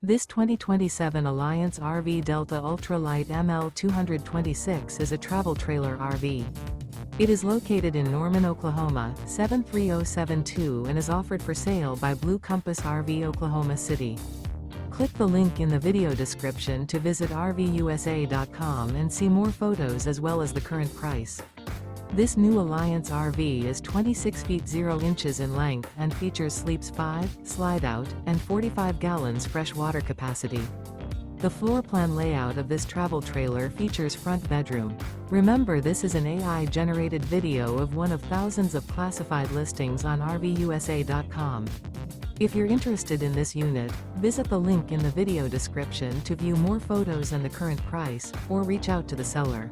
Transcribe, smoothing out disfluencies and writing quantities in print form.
This 2027 Alliance RV Delta Ultralight ML226 is a travel trailer RV. It is located in Norman, Oklahoma, 73072 and is offered for sale by Blue Compass RV Oklahoma City. Click the link in the video description to visit RVUSA.com and see more photos as well as the current price. This new Alliance RV is 26 feet 0 inches in length and features sleeps 5, Slideout, and 45 gallons fresh water capacity. The floor plan layout of this travel trailer features front bedroom. Remember, this is an AI-generated video of one of thousands of classified listings on RVUSA.com. If you're interested in this unit, visit the link in the video description to view more photos and the current price, or reach out to the seller.